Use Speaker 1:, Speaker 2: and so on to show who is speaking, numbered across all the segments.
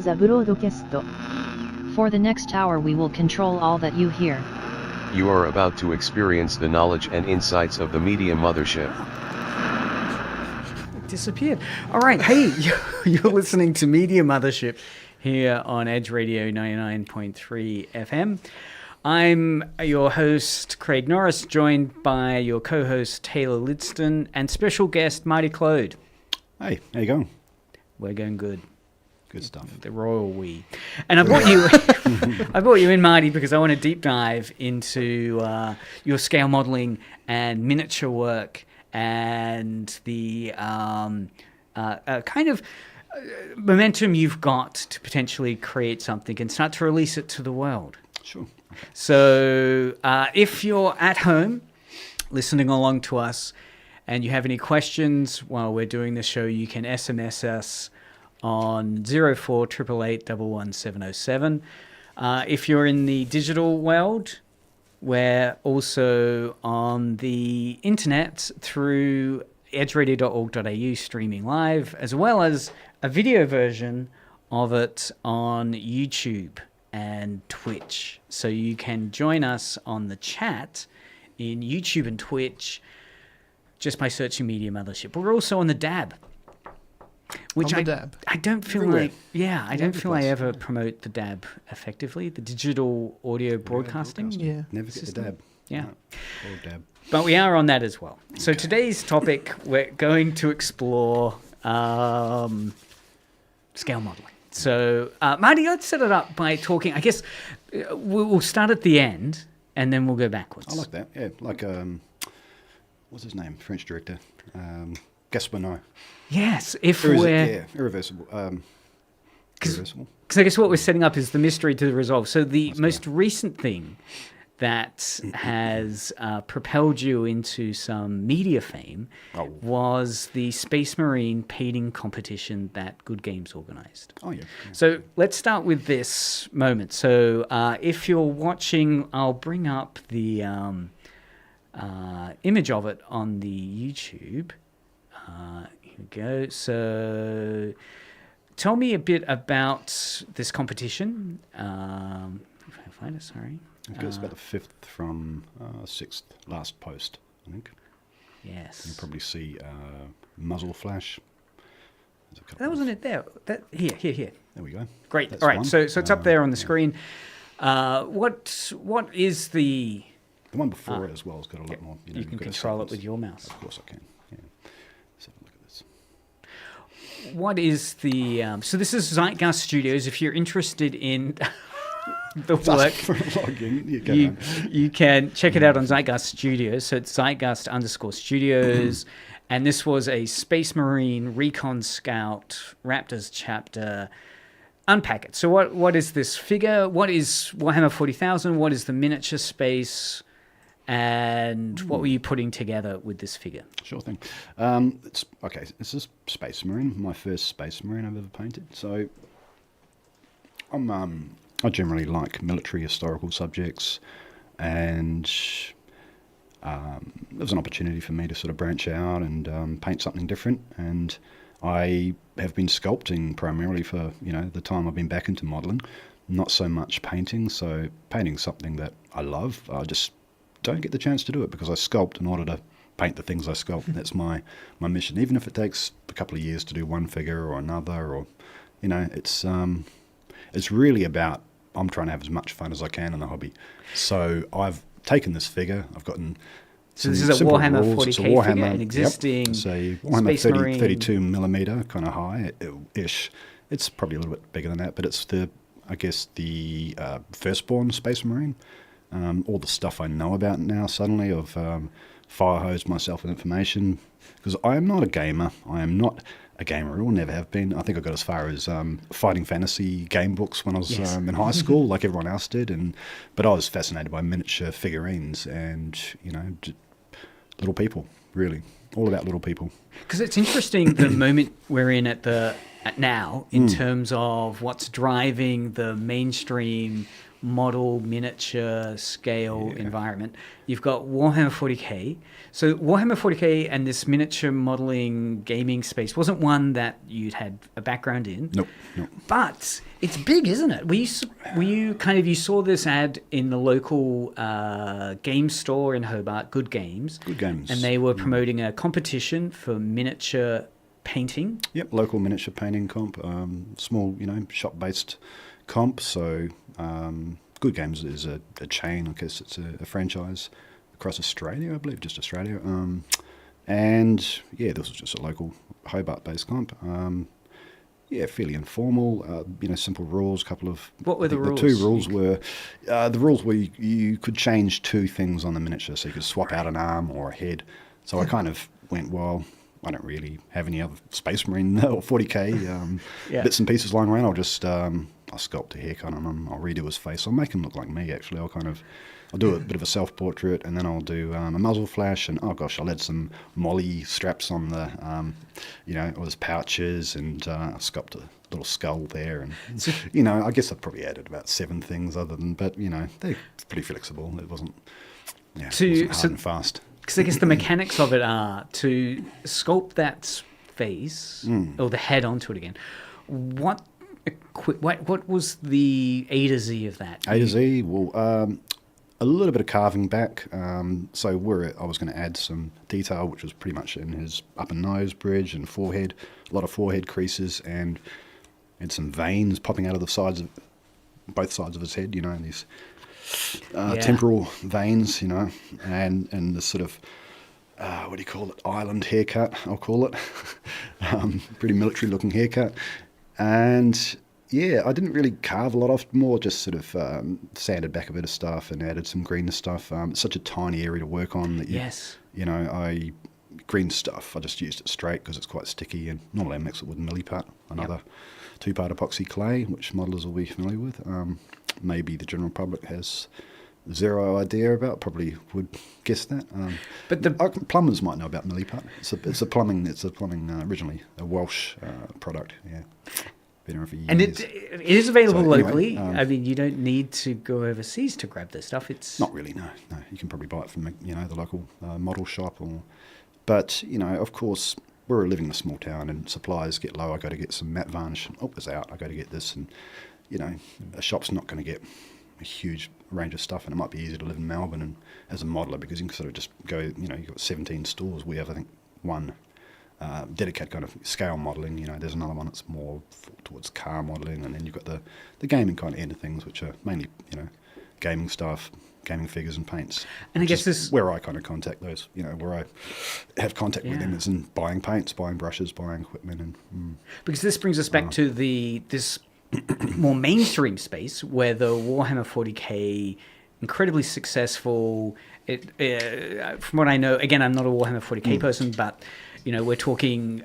Speaker 1: the broadcast.
Speaker 2: For the next hour we will control all that you hear.
Speaker 3: You are about to experience the knowledge and insights of the Media Mothership.
Speaker 4: It disappeared. All right, hey, you're listening to Media Mothership here on Edge Radio 99.3 FM. I'm your host, Craig Norris, joined by your co-host, Taylor Lidston, and special guest, Marty Clode.
Speaker 5: Hey, how you going?
Speaker 4: We're going good.
Speaker 5: Good stuff.
Speaker 4: The royal we. And I brought you I brought you in, Marty, because I want to deep dive into your scale modeling and miniature work and the kind of momentum you've got to potentially create something and start to release it to the world.
Speaker 5: Sure.
Speaker 4: So if you're at home listening along to us and you have any questions while we're doing the show, you can SMS us on 0488811707. If you're in the digital world, we're also on the internet through edgeradio.org.au streaming live, as well as a video version of it on YouTube and Twitch. So you can join us on the chat in YouTube and Twitch just by searching Media Mothership. But we're also on the DAB. Which I don't feel
Speaker 5: Everywhere.
Speaker 4: I don't feel I ever promote the DAB effectively, the digital audio broadcasting.
Speaker 5: Yeah. Never get the dab.
Speaker 4: Yeah.
Speaker 5: No, or dab.
Speaker 4: But we are on that as well. So today's topic, we're going to explore scale modeling. So, Marty, let's set it up by talking, I guess we'll start at the end and then we'll go backwards.
Speaker 5: I like that. Yeah, like, what's his name? French director. Gaspar.
Speaker 4: Yes, if we're...
Speaker 5: irreversible. Irreversible.
Speaker 4: Because I guess what we're setting up is the mystery to the resolve. So the most recent thing that has propelled you into some media fame was the Space Marine painting competition that Good Games organised.
Speaker 5: Oh, yeah.
Speaker 4: So let's start with this moment. So if you're watching, I'll bring up the image of it on the YouTube. Here we go. So tell me a bit about this competition. If I find it, sorry.
Speaker 5: I think it's about the fifth from sixth last post, I think.
Speaker 4: Yes.
Speaker 5: You probably see muzzle flash.
Speaker 4: That wasn't it there. Here.
Speaker 5: There we go.
Speaker 4: Great.
Speaker 5: That's
Speaker 4: all right.
Speaker 5: one.
Speaker 4: So it's up there on the screen. What is the...
Speaker 5: The one before it as well has got a lot more.
Speaker 4: You can control it with your mouse.
Speaker 5: Of course I can. Yeah. Let's have a look at this.
Speaker 4: What is the... so this is Zeitgeist Studios. If you're interested in... the work, you can check it out on Zeitgeist Studios. So it's Zeitgeist_Studios. And this was a Space Marine Recon Scout Raptors chapter. Unpack it. So what is this figure? What is Warhammer 40,000? What is the miniature space? And what were you putting together with this figure?
Speaker 5: Sure thing. It's a Space Marine, my first Space Marine I've ever painted. So I generally like military historical subjects, and there was an opportunity for me to sort of branch out and paint something different. And I have been sculpting primarily for the time I've been back into modelling, not so much painting. So painting something that I love, I just don't get the chance to do it because I sculpt in order to paint the things I sculpt. That's my mission, even if it takes a couple of years to do one figure or another, or it's really about, I'm trying to have as much fun as I can in the hobby. So I've taken this figure, I've gotten
Speaker 4: So this is a Warhammer 40k figure, an existing
Speaker 5: It's a Warhammer
Speaker 4: Space Marine.
Speaker 5: 32 millimeter, kind of high-ish. It's probably a little bit bigger than that, but it's the firstborn Space Marine. All the stuff I know about now suddenly of fire-hosed myself with information, because I am not a gamer. I am not a gamer, or never have been. I think I got as far as fighting fantasy game books when I was in high school, like everyone else did. But I was fascinated by miniature figurines and little people. Really, all about little people.
Speaker 4: Because it's interesting the moment we're in at now in terms of what's driving the mainstream model, miniature, scale environment. You've got Warhammer 40k. So Warhammer 40k and this miniature modeling gaming space wasn't one that you'd had a background in.
Speaker 5: Nope.
Speaker 4: But it's big, isn't it? You saw this ad in the local game store in Hobart, Good Games.
Speaker 5: Good Games.
Speaker 4: And they were promoting a competition for miniature painting.
Speaker 5: Yep, local miniature painting comp, small, shop-based comp. So Good Games is a chain, I guess it's a franchise across Australia, I believe, just Australia. And this was just a local Hobart-based comp. Fairly informal, simple rules, couple of...
Speaker 4: What were the rules?
Speaker 5: The two rules were... the rules were you could change two things on the miniature, so you could swap out an arm or a head. So I kind of went, well, I don't really have any other Space Marine or 40k bits and pieces lying around. I'll just... I'll sculpt a haircut on him. I'll redo his face. I'll make him look like me, actually. I'll do a bit of a self-portrait, and then I'll do a muzzle flash, and I'll add some molly straps on the, all his pouches, and I'll sculpt a little skull there, and I guess I probably added about 7 things but they're pretty flexible. It wasn't, wasn't hard and fast.
Speaker 4: Because I guess the mechanics of it are to sculpt that face or the head onto it again. What was the A to Z of that?
Speaker 5: A to Z, well, a little bit of carving back. So I was going to add some detail, which was pretty much in his upper nose bridge and forehead, a lot of forehead creases, and some veins popping out of the sides of both sides of his head. These temporal veins. And this sort of what do you call it? Island haircut, I'll call it. Pretty military-looking haircut. And I didn't really carve a lot off, more just sort of sanded back a bit of stuff and added some green stuff. It's such a tiny area to work on that green stuff, I just used it straight because it's quite sticky, and normally I mix it with milliput, another 2-part epoxy clay, which modelers will be familiar with. Maybe the general public has zero idea about, probably would guess that. But the plumbers might know about milliput. It's a plumbing originally a Welsh product. Been around for years.
Speaker 4: And it is available locally. I mean, you don't need to go overseas to grab this stuff. It's
Speaker 5: not really. No. You can probably buy it from the local model shop. But of course, we're living in a small town, and supplies get low. I got to get some matte varnish. It's out. I got to get this, and a shop's not going to get a huge range of stuff, and it might be easier to live in Melbourne and as a modeler, because you can sort of just go. You've got 17 stores. We have, I think, one dedicated kind of scale modelling. There's another one that's more towards car modelling, and then you've got the gaming kind of end of things, which are mainly gaming stuff, gaming figures and paints.
Speaker 4: And I guess this
Speaker 5: where I kind of contact those, where I have contact with them is in buying paints, buying brushes, buying equipment, and
Speaker 4: because this brings us back to this more mainstream space where the Warhammer 40k incredibly successful. From what I know, again, I'm not a Warhammer 40k person, but we're talking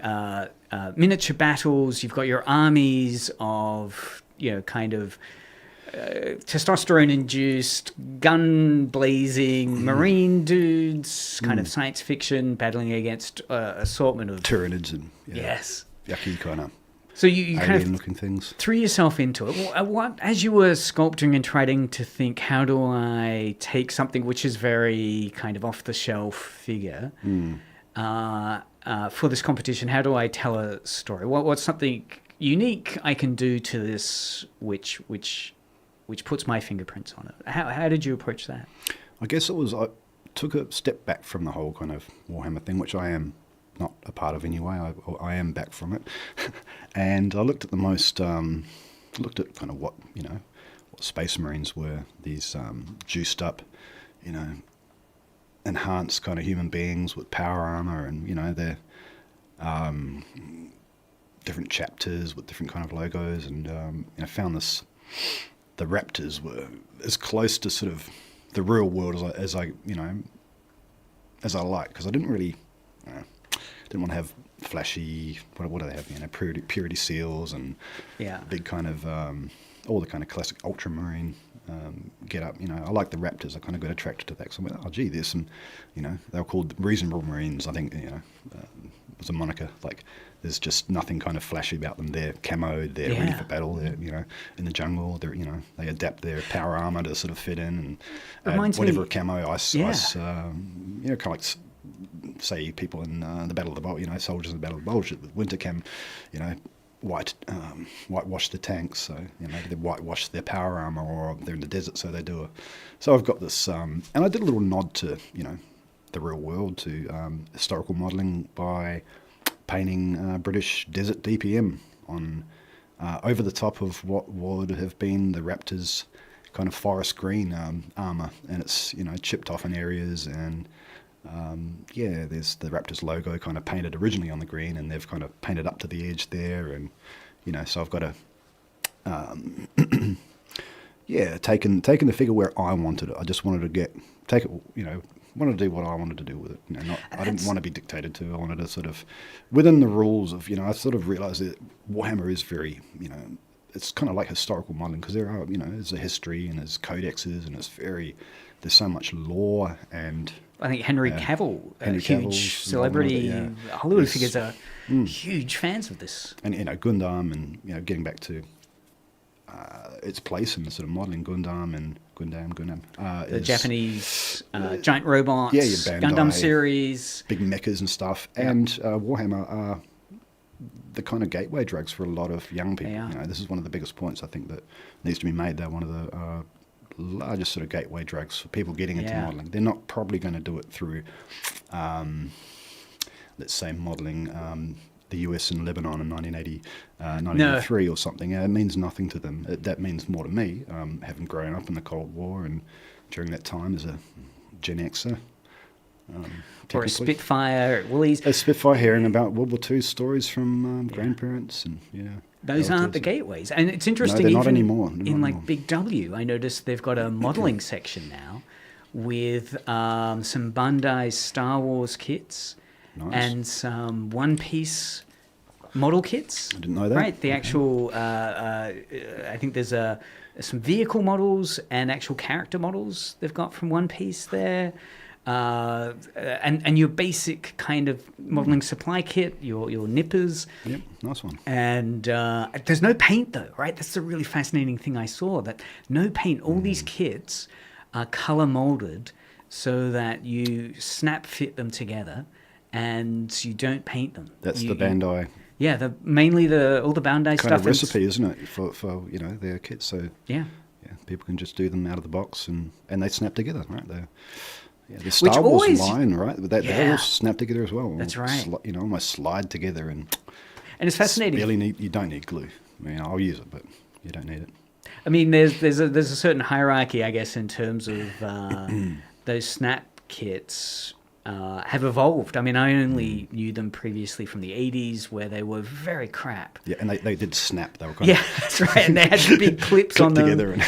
Speaker 4: miniature battles. You've got your armies of kind of testosterone-induced, gun-blazing marine dudes, kind of science fiction, battling against assortment of
Speaker 5: Tyranids and yucky kind of.
Speaker 4: So you kind of
Speaker 5: looking things.
Speaker 4: Threw yourself into it. What, as you were sculpting and trying to think, how do I take something which is very kind of off-the-shelf figure for this competition? How do I tell a story? What's something unique I can do to this which puts my fingerprints on it? How did you approach that?
Speaker 5: I guess I took a step back from the whole kind of Warhammer thing, which I am not a part of anyway. I am back from it. And I looked at looked at kind of what Space Marines were, these juiced up, enhanced kind of human beings with power armor, and they're different chapters with different kind of logos, and found the Raptors were as close to sort of the real world as I like, because I didn't really didn't want to have flashy, what do they have, purity seals and big kind of all the kind of classic ultramarine get up. I like the Raptors. I kind of got attracted to that. So I went, there's some, they were called reasonable Marines. I think, was a moniker. Like, there's just nothing kind of flashy about them. They're camo, they're ready for battle. They're, you know, in the jungle. They're, you know, they adapt their power armor to sort of fit in and whatever camo ice, you know, kind of like, say, people in the Battle of the Bulge, you know, soldiers in the Battle of the Bulge with winter cam, you know, whitewash the tanks, so you know, maybe they whitewash their power armor, or they're in the desert, so they do so I've got this, and I did a little nod to, you know, the real world, to historical modelling by painting British desert DPM on over the top of what would have been the Raptors' kind of forest green armor, and it's, you know, chipped off in areas, and there's the Raptors logo kind of painted originally on the green, and they've kind of painted up to the edge there, and you know, so I've got taken the figure where I wanted it. I just wanted to take it, you know, wanted to do what I wanted to do with it. You know, I didn't want to be dictated to. I wanted to sort of, within the rules of, you know, I sort of realised that Warhammer is very, you know, it's kind of like historical modelling, because there are, you know, there's a history and there's codexes, and there's so much lore, and
Speaker 4: I think Henry Cavill, a huge celebrity, Hollywood figures are huge fans of this. And, you know, Gundam, and, you know, getting back to its place in the sort of modelling, Gundam, the Japanese giant robots, Gundam series, big mechas and stuff, and Warhammer are the kind of gateway drugs for a lot of young people. You know, this is one of the biggest points I think that needs to be made. They're one of the largest sort of gateway drugs for people getting into modelling. They're not probably going to do it through, let's say, modelling the US and Lebanon in 1983 or something. It means nothing to them. That means more to me, having grown up in the Cold War and during that time as a Gen Xer. Or a Spitfire at Woolies. A Spitfire, hearing about World War II stories from grandparents, and those aren't the gateways. And it's interesting, no, they're not anymore. Like Big W, I noticed they've got a modelling section now with some Bandai Star Wars kits and some One Piece model kits. I didn't know that. Right, the actual, I think there's some vehicle models and actual character models they've got from One Piece there. And your basic kind of modelling supply kit, your nippers. Yep, nice one. And there's no paint though, right? That's the really fascinating thing I saw, that no paint. All these kits are colour moulded so that you snap fit them together and you don't paint them. That's the Bandai. Mainly all the Bandai stuff. Kind of recipe, isn't it, for you know, their kits? So yeah, people can just do them out of the box, and they snap together, right? The Star Wars line, right? They all snap together as well. That's right. You know, almost slide together, and it's fascinating. You don't need glue. I mean, I'll use it, but you don't need it. I mean, there's a certain hierarchy, I guess, in terms of those snap kits have evolved. I mean, I only knew them previously from the 80s, where they were very crap. Yeah, and they did snap. They were kind of that's right. And they had big clips on them. Together.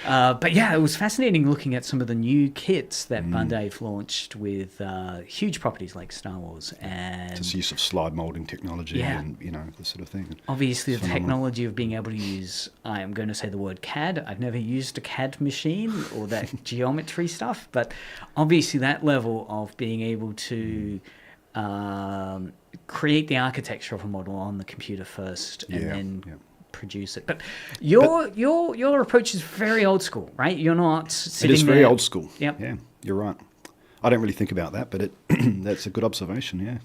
Speaker 4: But yeah, it was fascinating looking at some of the new kits that Bandai have launched with huge properties like Star Wars, and just use of slide molding technology, and you know, this sort of thing. Obviously, the technology of being able to use, I am going to say the word CAD. I've never used a CAD machine or that geometry stuff, but obviously that level of being able to create the architecture of a model on the computer first, and then produce it. But your approach is very old school, right? You're not sitting there. It is very old school. Yep. Yeah, you're right. I don't really think about that, but that's a good observation, yeah.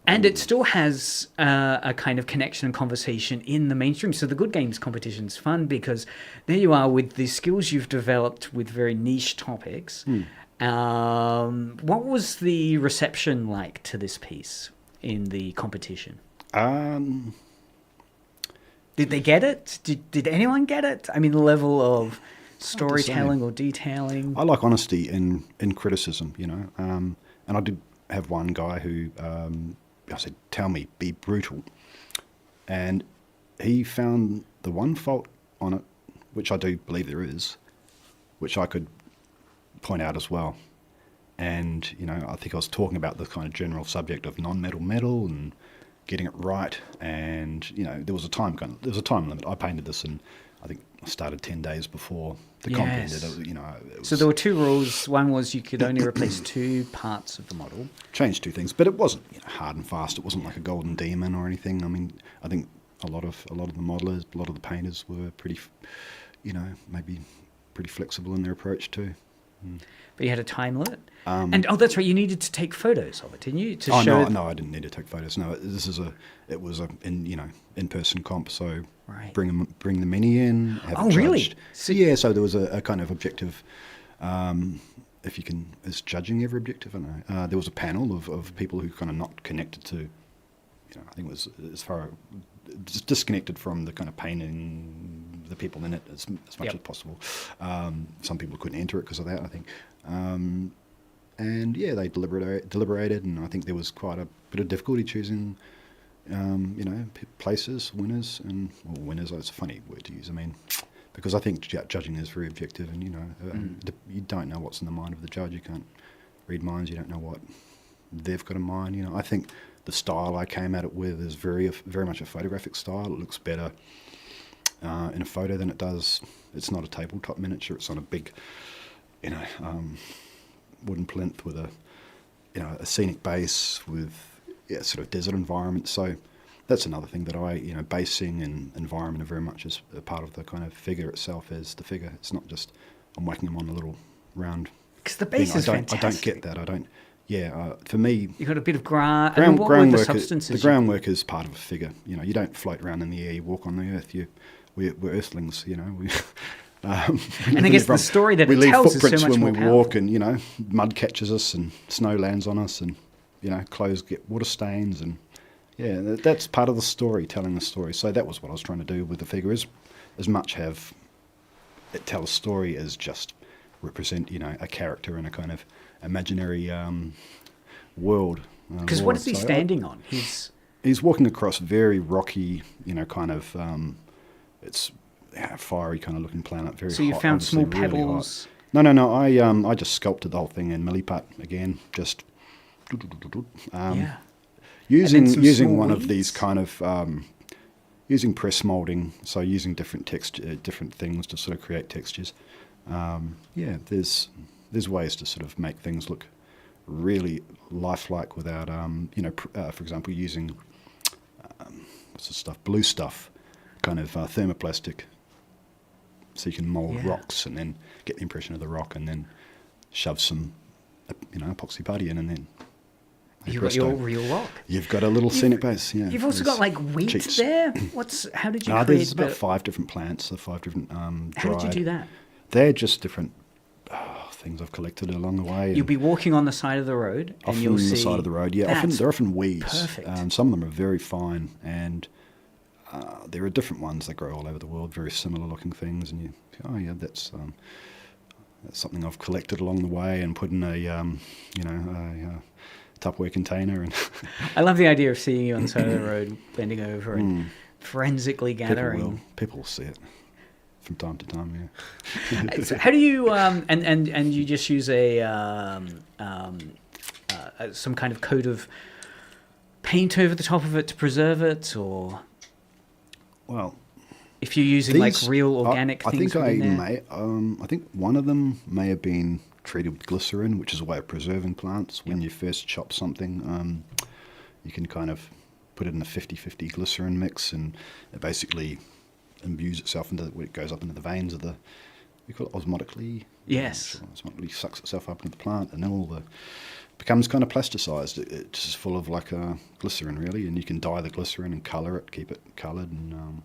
Speaker 4: And it still has a kind of connection and conversation in the mainstream. So the Good Games competition is fun because there you are with the skills you've developed with very niche topics. What was the reception like to this piece in the competition? Did they get it? Did anyone get it? I mean, the level of storytelling or detailing. I like honesty in criticism, you know. And I did have one guy who I said, "Tell me, be brutal," and he found the one fault on it, which I do believe there is, which I could point out as well. And you know, I think I was talking about the kind of general subject of non-metal metal and getting it right, and you know, there was a time limit. I painted this in, I think,
Speaker 5: I started 10 days before the comp ended. You know,
Speaker 4: so there were two rules. One was you could only replace 2 parts of the model.
Speaker 5: Changed 2 things, but it wasn't hard and fast. It wasn't like a golden demon or anything. I mean, I think a lot of the modelers, a lot of the painters were pretty, maybe pretty flexible in their approach too.
Speaker 4: But you had a time limit, and that's right. You needed to take photos of it, didn't you?
Speaker 5: No, I didn't need to take photos. No, it was a in-person comp. So bring the mini in. Have it judged.
Speaker 4: Really?
Speaker 5: So there was a kind of objective. If you can, is judging ever objective? I don't know. There was a panel of people who kind of not connected to. I think it was as far disconnected from the kind of painting, the people in it as much as possible. Some people couldn't enter it because of that, I think. And they deliberated, and I think there was quite a bit of difficulty choosing, places, winners, and winners. It's a funny word to use. I mean, because I think judging is very objective, and you don't know what's in the mind of the judge. You can't read minds. You don't know what they've got in mind. I think the style I came at it with is very much a photographic style. It looks better in a photo than it does. It's not a tabletop miniature. It's on a big, wooden plinth with a scenic base with sort of desert environment. So that's another thing that basing and environment are very much as a part of the kind of figure itself as the figure. It's not just I'm whacking them on a little round.
Speaker 4: Because the base is fantastic.
Speaker 5: I don't get that. I don't. Yeah, for me,
Speaker 4: you've got a bit of groundwork.
Speaker 5: The groundwork is part of a figure. You don't float around in the air. You walk on the earth. We're earthlings. We.
Speaker 4: And I guess the story that it tells is so much more powerful.
Speaker 5: When we walk, and mud catches us, and snow lands on us, and clothes get water stains, and that's part of the story, telling the story. So that was what I was trying to do with the figure, is as much have it tell a story as just represent a character in a kind of imaginary world.
Speaker 4: Because what is he standing on?
Speaker 5: He's walking across very rocky, kind of it's fiery kind of looking planet. Very. So
Speaker 4: you found small pebbles.
Speaker 5: Really no. I just sculpted the whole thing in milliput again. Just using one of these kind of using press molding. So using different things to sort of create textures. There's ways to sort of make things look really lifelike without, for example, using what's the stuff, blue stuff, kind of thermoplastic, so you can mold rocks and then get the impression of the rock, and then shove some, epoxy putty in, and then
Speaker 4: you've got your real rock.
Speaker 5: You've got a little scenic base. Yeah,
Speaker 4: you've also got like wheat cheeks there. How did you create?
Speaker 5: There's about 5 different plants, 5 different.
Speaker 4: How did you do that?
Speaker 5: They're just different things I've collected along the way.
Speaker 4: You'll be walking on the side of the road, and you'll see.
Speaker 5: On the side of the road, yeah. They're often weeds.
Speaker 4: Perfect.
Speaker 5: Some of them are very fine, and there are different ones that grow all over the world, very similar looking things, and you think, that's something I've collected along the way and put in a Tupperware container. And
Speaker 4: I love the idea of seeing you on the side of the road, bending over and forensically gathering.
Speaker 5: People will see it from time to time. Yeah.
Speaker 4: So how do you and you just use some kind of coat of paint over the top of it to preserve it, or?
Speaker 5: Well,
Speaker 4: if you're using like real organic things,
Speaker 5: I think one of them may have been treated with glycerin, which is a way of preserving plants. When you first chop something, you can kind of put it in a 50-50 glycerin mix, and it basically imbues itself it goes up into the veins of the. We call it osmotically.
Speaker 4: Yes.
Speaker 5: Osmotically sucks itself up into the plant, and then becomes kind of plasticized. It's just full of like glycerin, really, and you can dye the glycerin and color it, keep it colored, and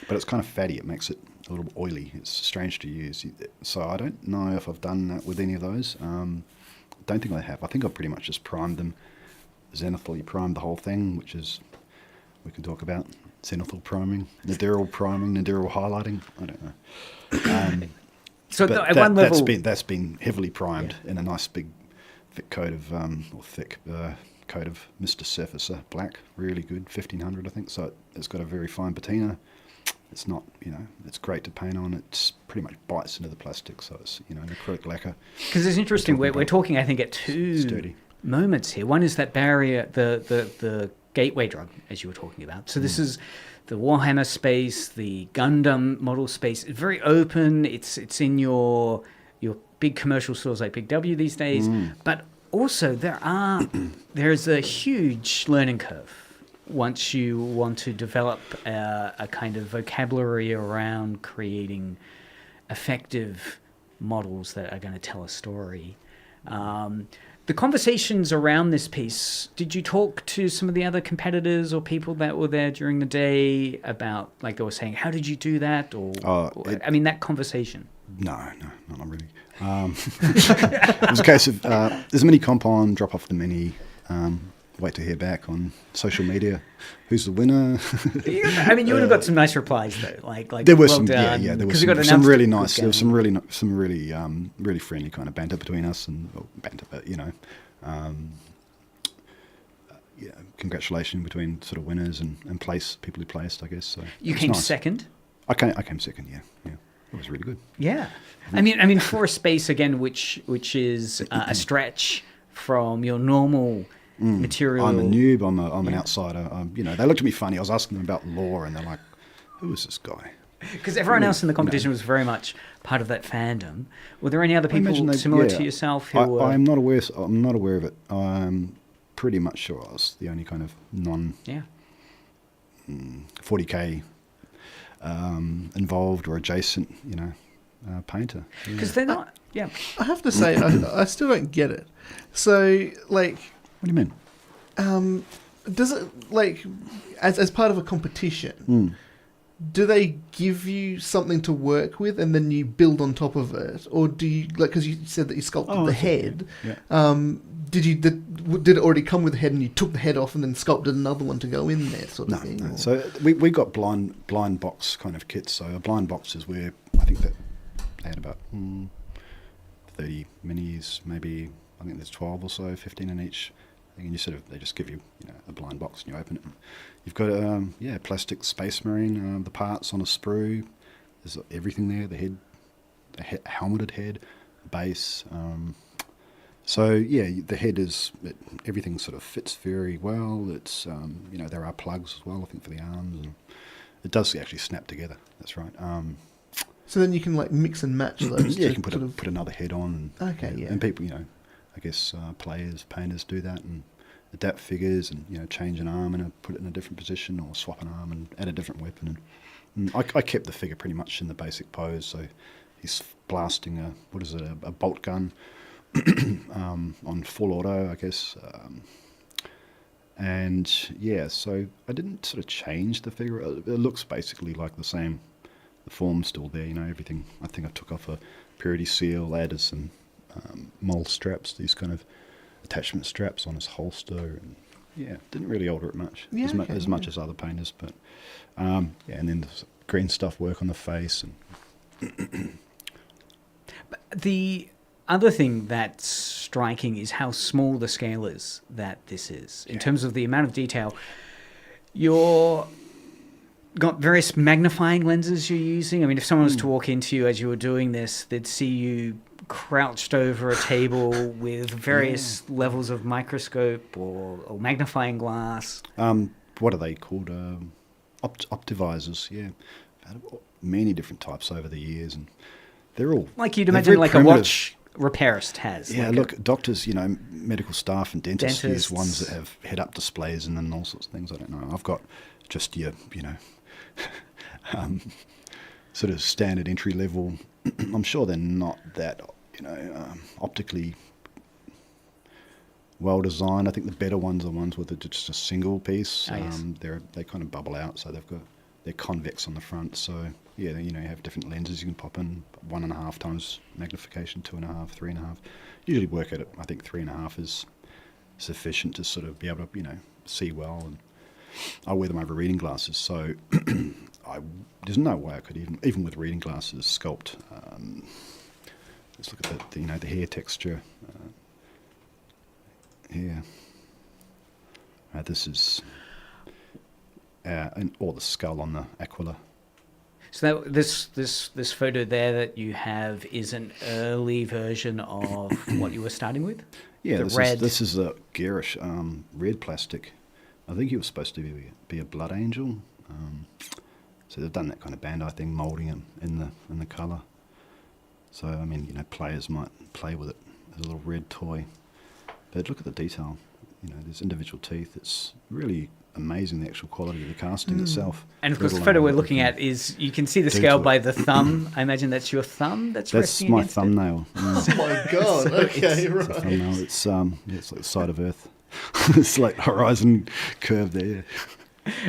Speaker 5: but it's kind of fatty. It makes it a little oily. It's strange to use. So I don't know if I've done that with any of those. Don't think I have. I think I've pretty much just primed them. Zenithal primed the whole thing, which is we can talk about zenithal priming, nadiral highlighting. I don't know.
Speaker 4: So at one level,
Speaker 5: that's been heavily primed in a nice big thick coat of coat of Mr. Surfacer Black, really good, 1500 I think. So it's got a very fine patina. It's not, it's great to paint on. It's pretty much bites into the plastic, so it's, an acrylic lacquer.
Speaker 4: Because it's interesting, we're talking, I think, at two moments here. One is that barrier, the gateway drug, as you were talking about. So this is the Warhammer space, the Gundam model space. It's very open. It's in your big commercial stores like Big W these days. But also there's a huge learning curve once you want to develop a kind of vocabulary around creating effective models that are going to tell a story. The conversations around this piece, did you talk to some of the other competitors or people that were there during the day about, like they were saying, how did you do that? Or that conversation?
Speaker 5: No, not really. It was a case of there's a mini comp on, drop off the mini, wait to hear back on social media. Who's the winner?
Speaker 4: I mean, you would have got some nice replies though. Like
Speaker 5: there were
Speaker 4: well
Speaker 5: some,
Speaker 4: done,
Speaker 5: yeah, there was some really nice, there was some really friendly kind of banter between us, and banter, but congratulations between sort of winners and people who placed, I guess. So
Speaker 4: you came
Speaker 5: nice.
Speaker 4: Second.
Speaker 5: I came second. Yeah, it was really good.
Speaker 4: Yeah, I mean, for a space again, which is a stretch from your normal material.
Speaker 5: I'm a noob. I'm an outsider. They looked at me funny. I was asking them about lore, and they're like, "Who is this guy?"
Speaker 4: Because everyone else in the competition was very much part of that fandom. Were there any other people similar to yourself who were?
Speaker 5: I'm not aware. I'm not aware of it. I'm pretty much sure I was the only kind of 40K involved or adjacent, painter.
Speaker 4: Because they're not. Yeah.
Speaker 1: I have to say, I still don't get it. So, like,
Speaker 5: what do you mean?
Speaker 1: Does it, like, as part of a competition, do they give you something to work with and then you build on top of it, or do you, like, because you said that you sculpted the head? Yeah. Did it already come with the head and you took the head off and then sculpted another one to go in there, sort of thing?
Speaker 5: No. So we got blind box kind of kits. So a blind box is where I think that they had about 30 minis, maybe. I think there's 12 or so, 15 in each. And they just give you, a blind box and you open it. And you've got plastic space marine, the parts on a sprue. There's everything there. The helmeted head, base. The head everything sort of fits very well. It's there are plugs as well, I think, for the arms, and it does actually snap together. That's right.
Speaker 1: So then you can like mix and match those.
Speaker 5: You can put another head on.
Speaker 1: And
Speaker 5: people, I guess players, painters do that and adapt figures and change an arm and put it in a different position, or swap an arm and add a different weapon. And I kept the figure pretty much in the basic pose. So he's blasting a bolt gun on full auto, I guess. So I didn't sort of change the figure. It looks basically like the same. The form's still there, everything. I think I took off a purity seal, added some mole straps, these kind of attachment straps on his holster, and didn't really alter it much, as much as other painters, but and then the green stuff work on the face. And
Speaker 4: the other thing that's striking is how small the scale is that this is in terms of the amount of detail. You're got various magnifying lenses you're using. I mean, if someone was to walk into you as you were doing this, they'd see you crouched over a table with various levels of microscope or magnifying glass.
Speaker 5: What are they called? Optivisors, many different types over the years, and they're all
Speaker 4: like you'd imagine like primitive. A watch repairist has.
Speaker 5: Yeah, doctors, medical staff and dentists use ones that have head-up displays and then all sorts of things. I don't know. I've got just your, sort of standard entry level. I'm sure they're not that, optically well designed. I think the better ones are ones with just a single piece. They kind of bubble out, so they're convex on the front. So you have different lenses you can pop in, 1.5 times magnification, 2.5, 3.5. Usually work at it. I think 3.5 is sufficient to sort of be able to see well. And I wear them over reading glasses, so there's no way I could even with reading glasses sculpt. Let's look at the hair texture here. This is or the skull on the Aquila.
Speaker 4: So this photo there that you have is an early version of what you were starting with.
Speaker 5: Yeah, this is a garish red plastic. I think he was supposed to be a blood angel. So they've done that kind of Bandai thing, moulding him in the colour. So I mean, players might play with it as a little red toy. But look at the detail. There's individual teeth. It's really amazing, the actual quality of the casting itself.
Speaker 4: And of course, the photo we're looking at is, you can see the scale by the thumb. I imagine that's your thumb that's resting
Speaker 5: my
Speaker 4: against
Speaker 5: thumbnail.
Speaker 1: Oh my god! Okay,
Speaker 5: It's
Speaker 1: right.
Speaker 5: a thumbnail. It's like the side of Earth. It's like horizon curve there.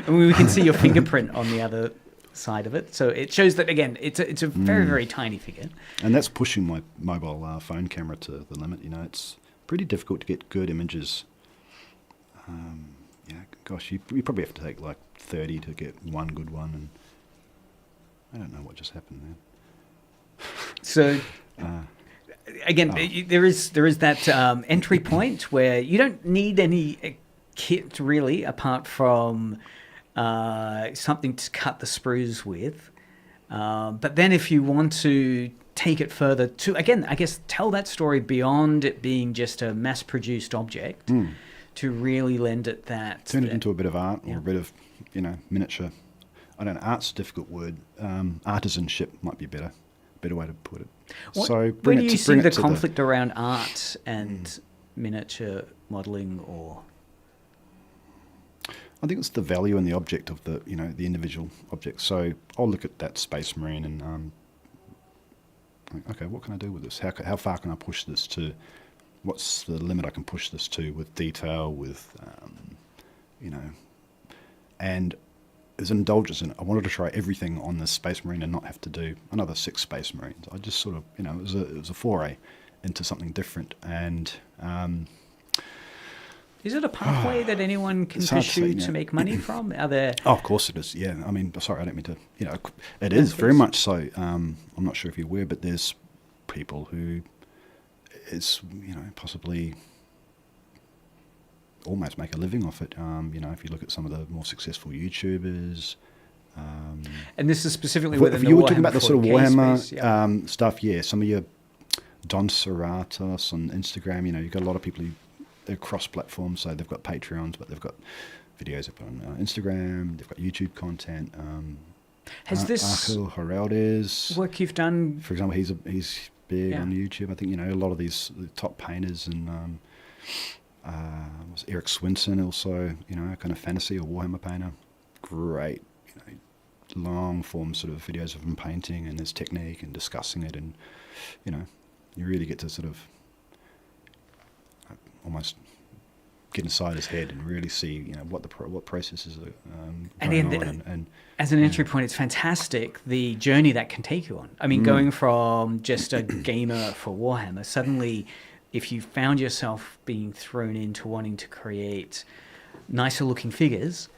Speaker 4: And we can see your fingerprint on the other side of it. So it shows that, again, it's a very, very tiny figure.
Speaker 5: And that's pushing my mobile phone camera to the limit. It's pretty difficult to get good images. Gosh, you probably have to take like 30 to get one good one, and I don't know what just happened there.
Speaker 4: So again, there is that entry point where you don't need any kit really, apart from something to cut the sprues with. But then if you want to take it further to, again, I guess, tell that story beyond it being just a mass-produced object, to really lend it that...
Speaker 5: Turn it into a bit of art, or a bit of, miniature. I don't know, art's a difficult word. Artisanship might be a better way to put it. So
Speaker 4: where do you see the conflict around art and miniature modelling, or...
Speaker 5: I think it's the value and the object of the individual object. So I'll look at that Space Marine and think, okay, what can I do with this? How far can I push this to? What's the limit I can push this to with detail, with and as an indulgence in it, I wanted to try everything on this Space Marine and not have to do another 6 Space Marines. I just sort of it was a foray into something different. And
Speaker 4: is it a pathway that anyone can pursue to make money from? Are there?
Speaker 5: Oh, of course it is. Yeah, I mean, sorry, I don't mean to. It is very much so. I'm not sure if you're aware, but there's people who it's possibly almost make a living off it. If you look at some of the more successful YouTubers.
Speaker 4: And this is specifically
Speaker 5: if you were talking about the sort of Warhammer stuff, yeah. Some of your Don Serratos on Instagram, you've got a lot of people who they're cross-platform, so they've got Patreons, but they've got videos up on Instagram, they've got YouTube content.
Speaker 4: Has this
Speaker 5: Arkel Heraldes
Speaker 4: work you've done?
Speaker 5: For example, he's big on YouTube. I think a lot of these top painters and was Eric Swinson also, kind of fantasy or Warhammer painter. Great, long form sort of videos of him painting and his technique and discussing it, and you really get to sort of almost get inside his head and really see what processes are going on. And
Speaker 4: as an entry point, it's fantastic the journey that can take you on. I mean, going from just a gamer for Warhammer, suddenly if you found yourself being thrown into wanting to create nicer looking figures,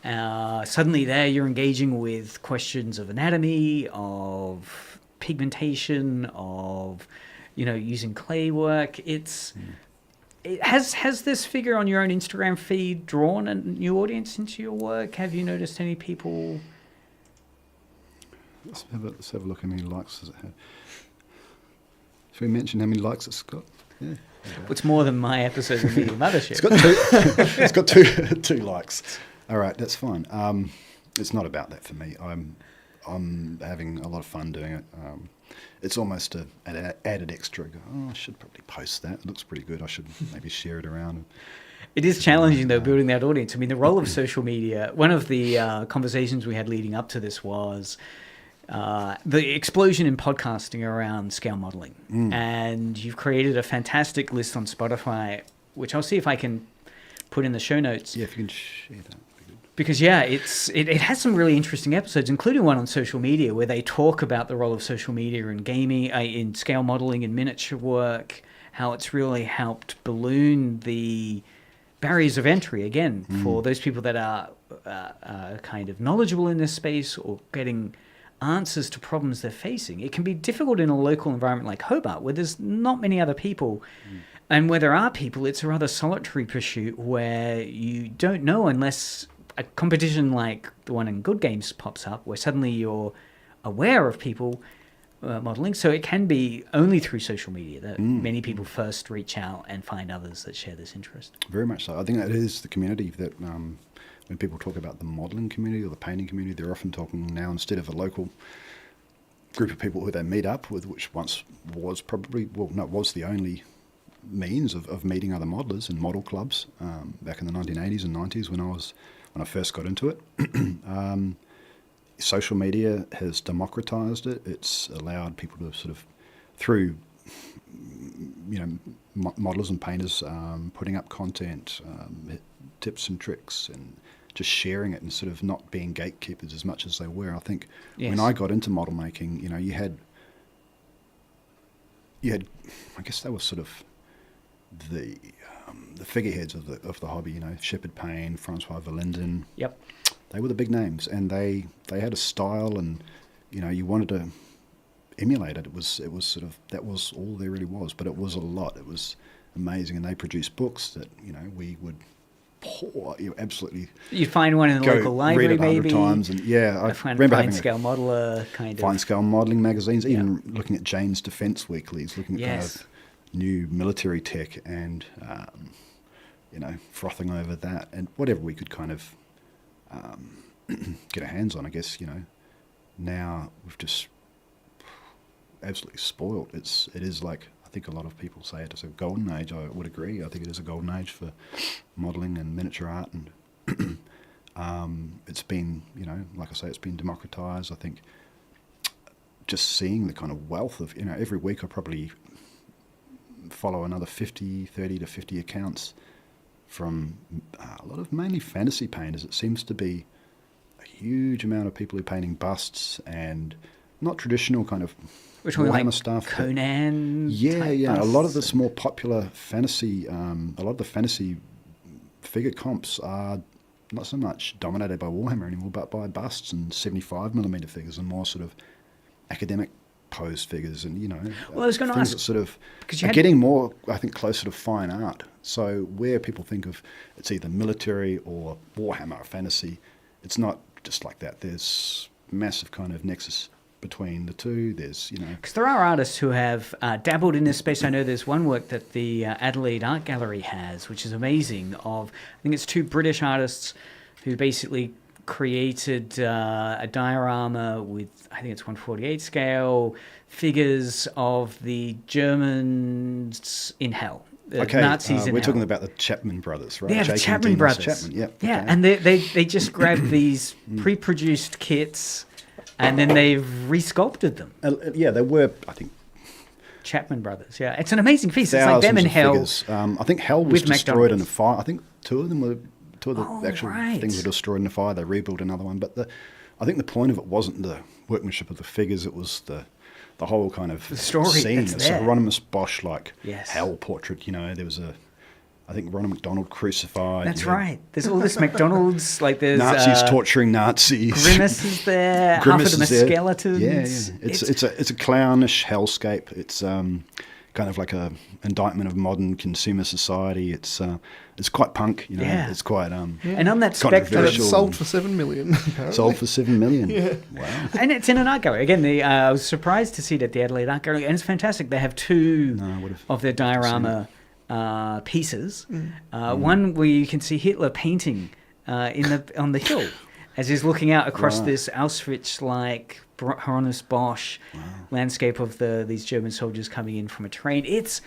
Speaker 4: suddenly there you're engaging with questions of anatomy, of pigmentation, of using clay work. Has this figure on your own Instagram feed drawn a new audience into your work? Have you noticed any people?
Speaker 5: Let's have a look how many likes does it have. Should we mention how many likes it's got? Yeah.
Speaker 4: It's more than my episode of Media Mothership.
Speaker 5: It's got two likes. All right, that's fine. It's not about that for me. I'm having a lot of fun doing it. It's almost an added extra. I should probably post that. It looks pretty good. I should maybe share it around.
Speaker 4: It is challenging, though, building that audience. I mean, the role of social media, one of the conversations we had leading up to this was the explosion in podcasting around scale modeling. And you've created a fantastic list on Spotify, which I'll see if I can put in the show notes.
Speaker 5: Yeah, if you can share that.
Speaker 4: Because, it has some really interesting episodes, including one on social media, where they talk about the role of social media in gaming, in scale modeling and miniature work, how it's really helped balloon the barriers of entry, again, for those people that are kind of knowledgeable in this space or getting answers to problems they're facing. It can be difficult in a local environment like Hobart, where there's not many other people. And where there are people, it's a rather solitary pursuit where you don't know unless a competition like the one in Good Games pops up, where suddenly you're aware of people modeling. So it can be only through social media that many people first reach out and find others that share this interest.
Speaker 5: Very much so. I think that is the community that when people talk about the modelling community or the painting community, they're often talking now instead of a local group of people who they meet up with, which once was was the only means of meeting other modelers in model clubs back in the 1980s and 90s when I first got into it. Social media has democratized it. It's allowed people to sort of, through modelers and painters putting up content, tips and tricks, and just sharing it and sort of not being gatekeepers as much as they were. I think when I got into model making, you had, I guess they were sort of the figureheads of the hobby. Shepard Payne, Francois Verlinden.
Speaker 4: Yep.
Speaker 5: They were the big names, and they had a style, and you wanted to emulate it. It was sort of, that was all there really was, but it was a lot. It was amazing, and they produced books that we would pour. Absolutely.
Speaker 4: You'd find one in the local library,
Speaker 5: read it 100
Speaker 4: maybe.
Speaker 5: times, and I
Speaker 4: remember having scale modeler kind of
Speaker 5: fine scale modelling magazines. Even looking at Jane's Defence Weeklies, looking at kind of new military tech, and frothing over that, and whatever we could kind of get our hands on, I guess. Now we've just absolutely spoiled. It is like, I think a lot of people say it's a golden age. I would agree. I think it is a golden age for modelling and miniature art, and it's been, like I say, it's been democratised. I think just seeing the kind of wealth of, every week I probably follow another 30 to 50 accounts from a lot of mainly fantasy painters. It seems to be a huge amount of people who are painting busts and not traditional kind of Warhammer stuff.
Speaker 4: Conan.
Speaker 5: A lot of this more popular fantasy. A lot of the fantasy figure comps are not so much dominated by Warhammer anymore, but by busts and 75mm figures and more sort of academic posed figures, and
Speaker 4: well, I was going to ask,
Speaker 5: that sort of are getting more, I think, closer to fine art. So where people think of it's either military or Warhammer or fantasy, it's not just like that. There's massive kind of nexus between the two. There's
Speaker 4: because there are artists who have dabbled in this space. I know there's one work that the Adelaide Art Gallery has, which is amazing. I think it's two British artists who basically created a diorama with, I think it's 1/48 scale figures of the Germans in hell. Nazis in
Speaker 5: we're
Speaker 4: hell.
Speaker 5: talking about the Chapman brothers, right?
Speaker 4: Yeah, the Chapman brothers.
Speaker 5: Chapman,
Speaker 4: yeah, and they just grabbed these pre-produced kits and then they've resculpted them.
Speaker 5: They were, I think,
Speaker 4: Chapman brothers. Yeah, it's an amazing piece. It's like them in hell.
Speaker 5: I think hell was destroyed in a fire. I think two of the actual
Speaker 4: right.
Speaker 5: things were destroyed in a fire. They rebuilt another one, but I think the point of it wasn't the workmanship of the figures. It was the whole kind of
Speaker 4: the story
Speaker 5: scene.
Speaker 4: It's
Speaker 5: it's a Hieronymus Bosch hell portrait. There was I think Ronald McDonald crucified.
Speaker 4: That's right. There's all this McDonald's, there's
Speaker 5: Nazis torturing Nazis.
Speaker 4: Grimace is there. Half of them are skeletons.
Speaker 5: Yeah. It's a clownish hellscape. It's kind of like a indictment of modern consumer society. It's quite punk. It's quite
Speaker 4: And on that spectrum,
Speaker 1: it's sold for $7 million.
Speaker 5: Sold for $7 million.
Speaker 1: Yeah.
Speaker 5: Wow.
Speaker 4: And it's in an art gallery. Again, I was surprised to see it at the Adelaide Art Gallery, and it's fantastic. They have two of their diorama pieces. One where you can see Hitler painting on the hill as he's looking out across this Auschwitz-like Hieronymus Bosch landscape of these German soldiers coming in from a train. It's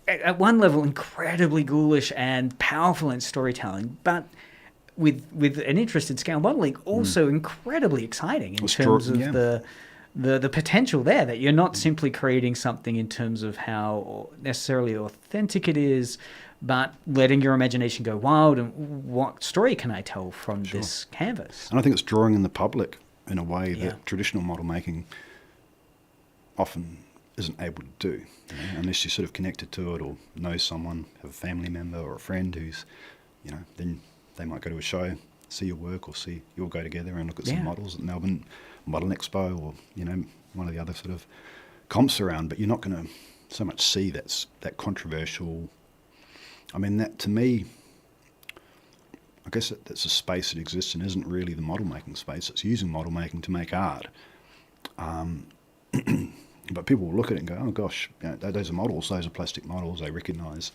Speaker 4: at one level incredibly ghoulish and powerful in storytelling, but with an interest in scale modeling, also incredibly exciting in terms of the potential there, that you're not simply creating something in terms of how necessarily authentic it is, but letting your imagination go wild and what story can I tell from this canvas?
Speaker 5: And I think it's drawing in the public in a way that traditional model making often isn't able to do, unless you're sort of connected to it or know someone, have a family member or a friend who's, then they might go to a show, see your work, or you'll go together and look at some models at Melbourne Model Expo or, one of the other sort of comps around, but you're not going to so much see that controversial. I mean, that to me, I guess that's a space that exists and isn't really the model making space. It's using model making to make art. But people will look at it and go, oh gosh, those are models, those are plastic models, they recognise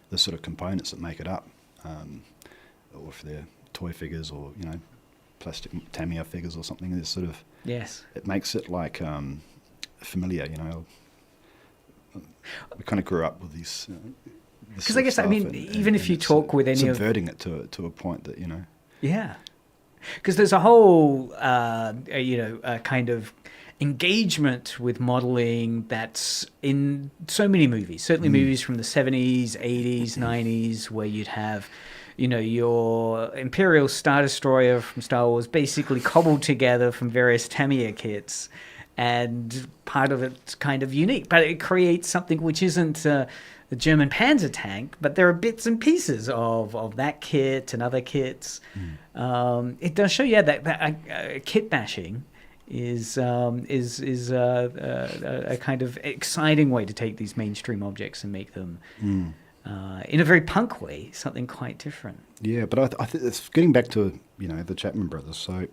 Speaker 5: the sort of components that make it up, or if they're toy figures or, plastic Tamiya figures or something, it's sort of,
Speaker 4: Yes.
Speaker 5: it makes it like familiar, We kind of grew up with these...
Speaker 4: Because I guess, even if you talk with any of...
Speaker 5: Subverting it to a point that,
Speaker 4: Yeah. Because there's a whole, kind of engagement with modeling that's in so many movies, certainly movies from the 70s, 80s, 90s, where you'd have, your Imperial Star Destroyer from Star Wars basically cobbled together from various Tamiya kits, and part of it's kind of unique, but it creates something which isn't the German Panzer tank, but there are bits and pieces of that kit and other kits. It does show, that kit bashing is a kind of exciting way to take these mainstream objects and make them, in a very punk way, something quite different.
Speaker 5: Yeah, but I think it's getting back to the Chapman brothers. So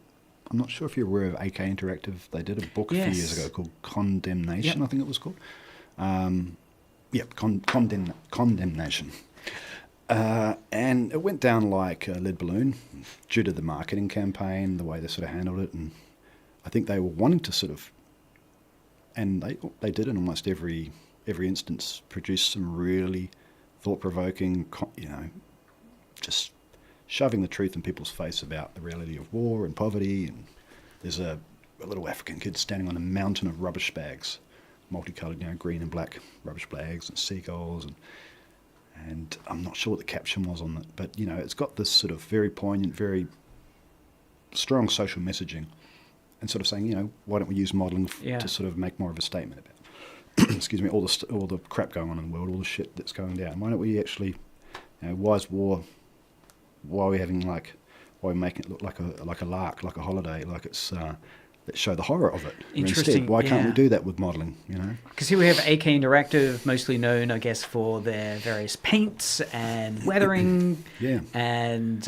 Speaker 5: I'm not sure if you're aware of AK Interactive. They did a book a few years ago called Condemnation. I think it was called. Condemnation. And it went down like a lead balloon due to the marketing campaign, the way they sort of handled it, and I think they were wanting to sort of, and they did in almost every instance, produce some really thought-provoking, just shoving the truth in people's face about the reality of war and poverty. And there's a little African kid standing on a mountain of rubbish bags, multicoloured, green and black rubbish bags and seagulls, and I'm not sure what the caption was on it, but it's got this sort of very poignant, very strong social messaging, and sort of saying, why don't we use modelling to sort of make more of a statement about, excuse me, all the crap going on in the world, all the shit that's going down. Why don't we actually, why is war? Why are we having why are we making it look like a lark, like a holiday, like it's. Let's show the horror of it.
Speaker 4: Interesting.
Speaker 5: Instead, why can't we do that with modelling?
Speaker 4: Because here we have AK Interactive, mostly known, I guess, for their various paints and weathering, and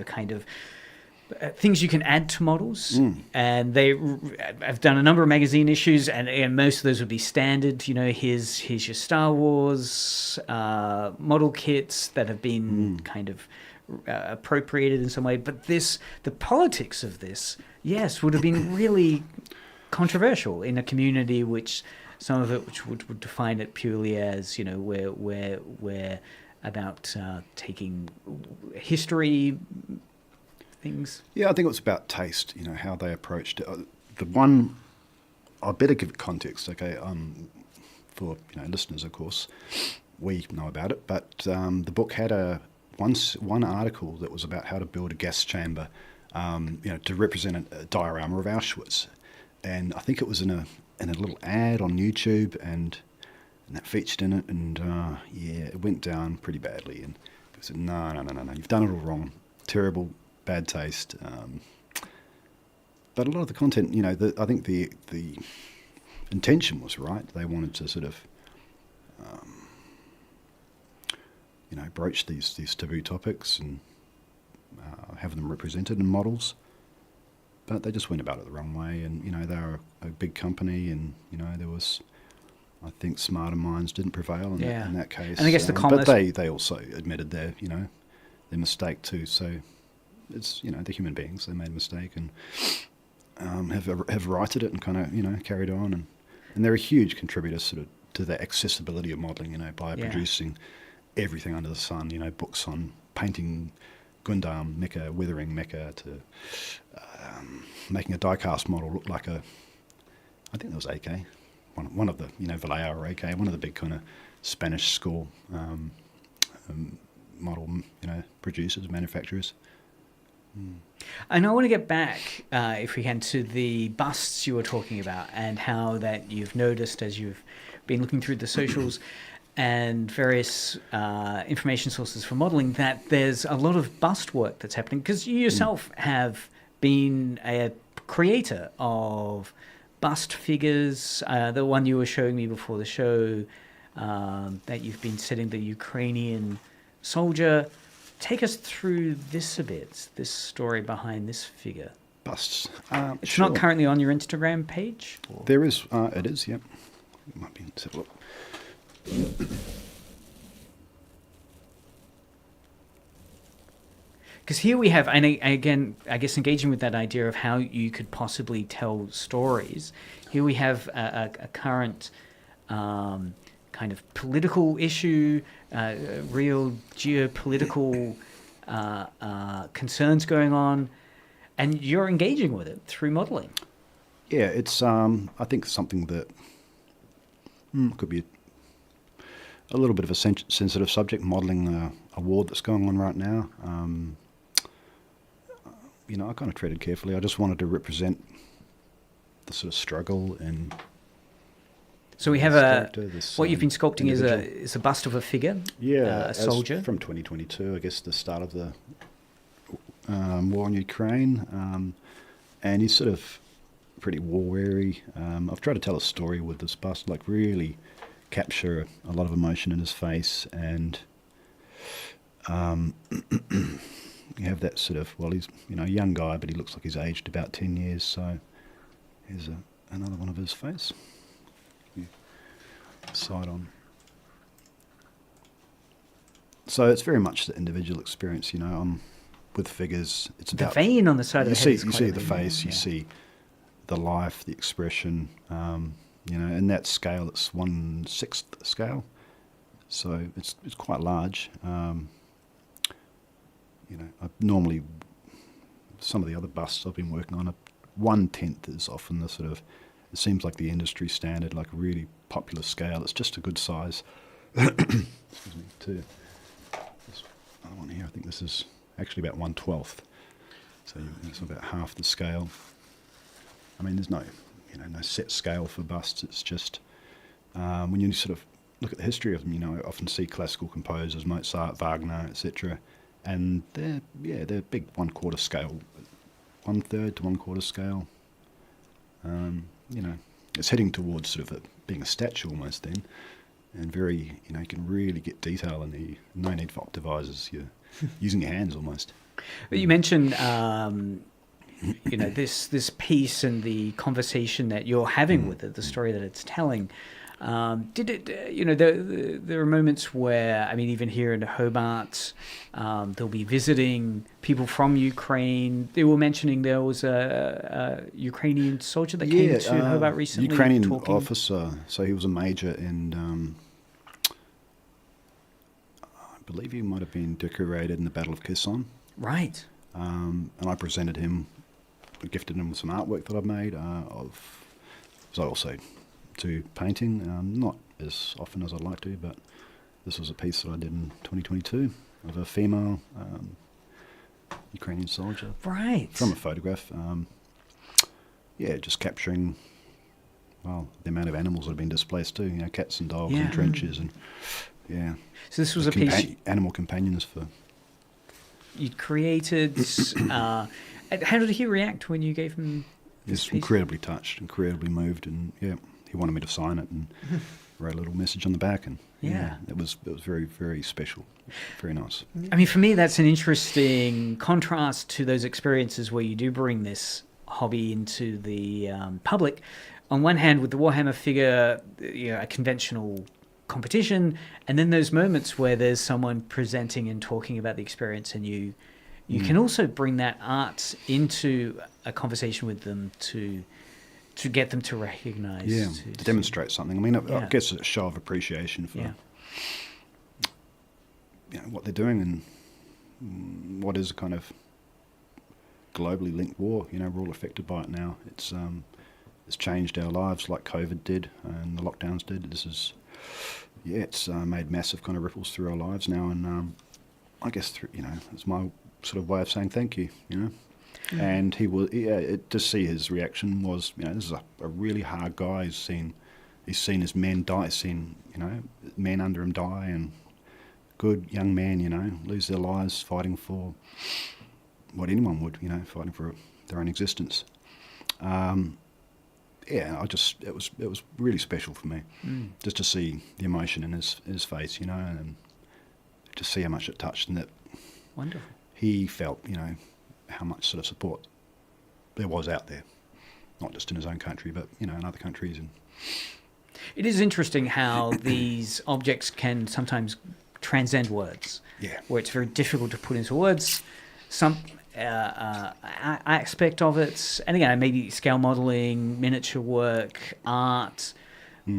Speaker 4: kind of things you can add to models. And they have done a number of magazine issues, and most of those would be standard. Here's your Star Wars model kits that have been kind of appropriated in some way, but the politics of this, would have been really controversial in a community which some of it which would define it purely as we're about taking history things.
Speaker 5: Yeah, I think it was about taste. How they approached it. The one, I better give it context. Okay, for listeners, of course, we know about it, but the book had one article that was about how to build a gas chamber, to represent a diorama of Auschwitz, and I think it was in a little ad on YouTube, and that featured in it, and it went down pretty badly, and they said, no, you've done it all wrong, terrible, bad taste. But a lot of the content, I think the intention was right. They wanted to sort of broach these taboo topics and have them represented in models, but they just went about it the wrong way. And they were a big company, and there was, I think, smarter minds didn't prevail in that case.
Speaker 4: And I guess
Speaker 5: but they also admitted their mistake too. So it's they're human beings. They made a mistake and have righted it and kind of carried on, and they're a huge contributor sort of to the accessibility of modelling. By producing everything under the sun, books on painting Gundam mecha, weathering mecha, to making a die-cast model look like I think that was AK, one of the, Vallejo or AK, one of the big kind of Spanish school model, producers, manufacturers.
Speaker 4: And I want to get back, if we can, to the busts you were talking about, and how that you've noticed as you've been looking through the socials and various information sources for modelling, that there's a lot of bust work that's happening, because you yourself have been a creator of bust figures. The one you were showing me before the show, that you've been setting the Ukrainian soldier. Take us through this a bit, this story behind this figure.
Speaker 5: busts.
Speaker 4: It's
Speaker 5: Sure.
Speaker 4: not currently on your Instagram page? Or?
Speaker 5: There is. It is. Yep. It might be. Let's have a look.
Speaker 4: Because here we have, and again, I guess engaging with that idea of how you could possibly tell stories, here we have a current kind of political issue, real geopolitical concerns going on, and you're engaging with it through modelling.
Speaker 5: Yeah, it's I think something that could be a little bit of a sensitive subject, modelling a war that's going on right now. I kind of treaded carefully. I just wanted to represent the sort of struggle and.
Speaker 4: So we have what you've been sculpting is a bust of a figure, a soldier
Speaker 5: from 2022. I guess the start of the war in Ukraine, and he's sort of pretty war weary. I've tried to tell a story with this bust, like really capture a lot of emotion in his face, and you have that sort of, well, he's a young guy, but he looks like he's aged about 10 years. So here's another one of his face. Side on. So it's very much the individual experience, with figures. It's
Speaker 4: the
Speaker 5: about
Speaker 4: vein on the side of the head.
Speaker 5: You see the face, you see the life, the expression. In that scale, it's 1/6 scale, so it's quite large. I normally, some of the other busts I've been working on, 1/10 is often the sort of, it seems like the industry standard, like really popular scale. It's just a good size. Excuse me, too. This other one here, I think this is actually about 1/12. So it's about half the scale. I mean, there's no set scale for busts. It's just when you sort of look at the history of them, I often see classical composers, Mozart, Wagner, etc., and they're big 1/4 scale, 1/3 to 1/4 scale. It's heading towards sort of being a statue almost then, and very, you can really get detail in the, no need for optimizers. You're using your hands almost.
Speaker 4: But you mentioned, this piece and the conversation that you're having with it, the story that it's telling. Did it, there are moments where, even here in Hobart, they'll be visiting people from Ukraine. They were mentioning there was a Ukrainian soldier that came to Hobart recently.
Speaker 5: Ukrainian officer, so he was a major, and I believe he might have been decorated in the Battle of Kherson.
Speaker 4: Right.
Speaker 5: And I presented him, gifted him with some artwork that I've made so I also to painting, not as often as I'd like to, but this was a piece that I did in 2022 of a female Ukrainian soldier.
Speaker 4: Right.
Speaker 5: From a photograph. Just capturing, the amount of animals that have been displaced too, cats and dogs in trenches, and
Speaker 4: So this was a piece...
Speaker 5: Animal companions for...
Speaker 4: You'd created... how did he react when you gave him this piece?
Speaker 5: Incredibly touched, incredibly moved, and he wanted me to sign it and wrote a little message on the back, and it was very, very special, very nice.
Speaker 4: For me, that's an interesting contrast to those experiences where you do bring this hobby into the public. On one hand, with the Warhammer figure, a conventional competition, and then those moments where there's someone presenting and talking about the experience, and you can also bring that art into a conversation with them to get them to recognise.
Speaker 5: To demonstrate something. I guess it's a show of appreciation for what they're doing, and what is a kind of globally linked war. We're all affected by it now. It's changed our lives like COVID did and the lockdowns did. This is, it's made massive kind of ripples through our lives now, and I guess it's my sort of way of saying thank you. And he was, to see his reaction was, this is a really hard guy. He's seen his men die. He's seen, men under him die, and good young men, lose their lives fighting for what anyone would, fighting for their own existence. It was really special for me, just to see the emotion in his face, and to see how much it touched, and that
Speaker 4: wonderful.
Speaker 5: He felt, how much sort of support there was out there, not just in his own country, but in other countries. And
Speaker 4: it is interesting how these objects can sometimes transcend words.
Speaker 5: Yeah.
Speaker 4: Where it's very difficult to put into words some aspect of it. And again, maybe scale modeling, miniature work, art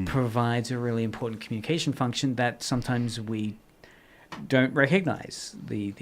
Speaker 4: provides a really important communication function that sometimes we don't recognize the